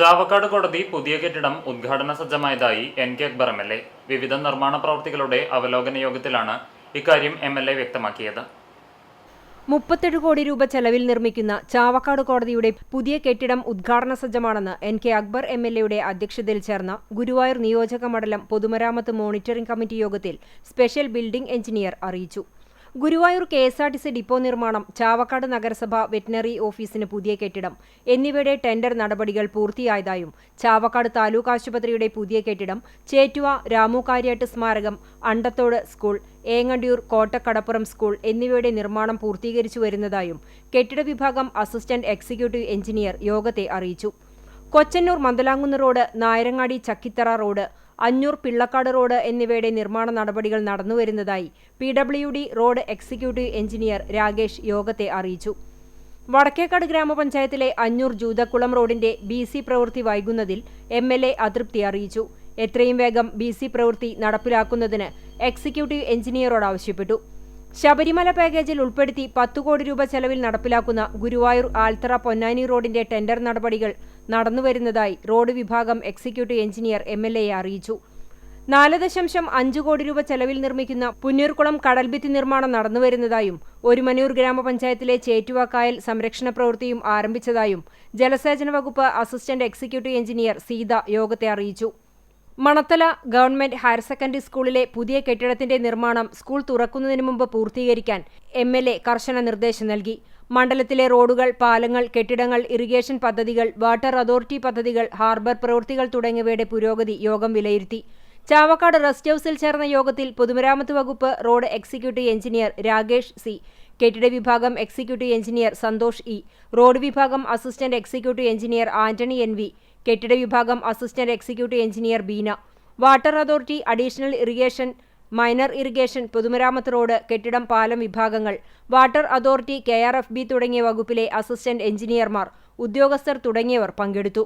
ചാവക്കാട് കോടതി പുതിയ കെട്ടിടം ഉദ്ഘാടന സജ്ജമായതായി NK അക്ബർ MLA. വിവിധ നിർമ്മാണ പ്രവൃത്തികളുടെ അവലോകന യോഗത്തിലാണ് ഇക്കാര്യം MLA വ്യക്തമാക്കിയത്. 37 കോടി രൂപ ചെലവിൽ നിർമ്മിക്കുന്ന ചാവക്കാട് കോടതിയുടെ പുതിയ കെട്ടിടം ഉദ്ഘാടന സജ്ജമാണെന്ന് NK അക്ബർ MLAയുടെ അധ്യക്ഷതയിൽ ചേർന്ന ഗുരുവായൂർ നിയോജക മണ്ഡലം പൊതുമരാമത്ത് മോണിറ്ററിംഗ് കമ്മിറ്റി യോഗത്തിൽ സ്പെഷ്യൽ ബിൽഡിംഗ് എഞ്ചിനീയർ അറിയിച്ചു. ഗുരുവായൂർ KSRTC ഡിപ്പോ നിർമ്മാണം, ചാവക്കാട് നഗരസഭ വെറ്റിനറി ഓഫീസിന് പുതിയ കെട്ടിടം എന്നിവയുടെ ടെൻഡർ നടപടികൾ പൂർത്തിയായതായും ചാവക്കാട് താലൂക്ക് ആശുപത്രിയുടെ പുതിയ കെട്ടിടം, ചേറ്റുവ രാമു കാര്യാട്ട് സ്മാരകം, അണ്ടത്തോട് സ്കൂൾ, ഏങ്ങണ്ടിയൂർ കോട്ടക്കടപ്പുറം സ്കൂൾ എന്നിവയുടെ നിർമ്മാണം പൂർത്തീകരിച്ചു വരുന്നതായും കെട്ടിട വിഭാഗം അസിസ്റ്റന്റ് എക്സിക്യൂട്ടീവ് എഞ്ചിനീയർ യോഗത്തെ അറിയിച്ചു. Kochannur Mandalamkunnu road, Nayarangadi Chakkithara road, Anjoor Pillakkad road എന്നിവയുടെ നിർമ്മാണ നടപടികൾ നടന്നുവരുന്നതായി PWD road executive engineer Rakesh യോഗത്തെ അറിയിച്ചു. വടക്കേക്കാട് ഗ്രാമപഞ്ചായത്തിലെ അഞ്ഞൂർ ജൂതക്കുളം റോഡിന്റെ BC പ്രവൃത്തി വൈകുന്നതിൽ MLA അതൃപ്തി അറിയിച്ചു. എത്രയും വേഗം BC പ്രവൃത്തി നടപ്പിലാക്കുന്നതിന് എക്സിക്യൂട്ടീവ് എഞ്ചിനീയറോട് ആവശ്യപ്പെട്ടു. ശബരിമല പാക്കേജിൽ ഉൾപ്പെടുത്തി 10 കോടി രൂപ ചെലവിൽ നടപ്പിലാക്കുന്ന ഗുരുവായൂർ ആൽത്തറ പൊന്നാനി റോഡിന്റെ ടെൻഡർ നടപടികൾ നടന്നുവരുന്നതായി റോഡ് വിഭാഗം എക്സിക്യൂട്ടീവ് എഞ്ചിനീയർ MLAയെ അറിയിച്ചു. 4.5 കോടി രൂപ ചെലവിൽ നിർമ്മിക്കുന്ന പുന്നൂർക്കുളം കടൽഭിത്തി നിർമ്മാണം നടന്നുവരുന്നതായും ഒരുമനൂർ ഗ്രാമപഞ്ചായത്തിലെ ചേറ്റുവ കായൽ സംരക്ഷണ പ്രവൃത്തിയും ആരംഭിച്ചതായും ജലസേചന വകുപ്പ് അസിസ്റ്റന്റ് എക്സിക്യൂട്ടീവ് എഞ്ചിനീയർ സീത യോഗത്തെ അറിയിച്ചു. മണത്തല ഗവൺമെന്റ് ഹയർ സെക്കൻഡറി സ്കൂളിലെ പുതിയ കെട്ടിടത്തിന്റെ നിർമ്മാണം സ്കൂൾ തുറക്കുന്നതിന് മുമ്പ് പൂർത്തീകരിക്കാൻ MLA കർശന നിർദ്ദേശം നൽകി. മണ്ഡലത്തിലെ റോഡുകൾ, പാലങ്ങൾ, കെട്ടിടങ്ങൾ, ഇറിഗേഷൻ പദ്ധതികൾ, വാട്ടർ അതോറിറ്റി പദ്ധതികൾ, ഹാർബർ പ്രവൃത്തികൾ തുടങ്ങിയവയുടെ പുരോഗതി യോഗം വിലയിരുത്തി. ചാവക്കാട് റെസ്റ്റ് ഹൌസിൽ ചേർന്ന യോഗത്തിൽ പൊതുമരാമത്ത് വകുപ്പ് road executive engineer Rakesh C, കെട്ടിട വിഭാഗം executive engineer Santhosh E, road വിഭാഗം assistant executive engineer Antony NV, കെട്ടിട വിഭാഗം assistant executive engineer Beena, water authority additional irrigation, minor irrigation, പൊതുമരാമത്ത് റോഡ്, കെട്ടിടം, പാലം വിഭാഗങ്ങൾ, വാട്ടർ അതോറിറ്റി KRFB തുടങ്ങിയ വകുപ്പിലെ അസിസ്റ്റന്റ് എഞ്ചിനീയർമാർ, ഉദ്യോഗസ്ഥർ തുടങ്ങിയവർ പങ്കെടുത്തു.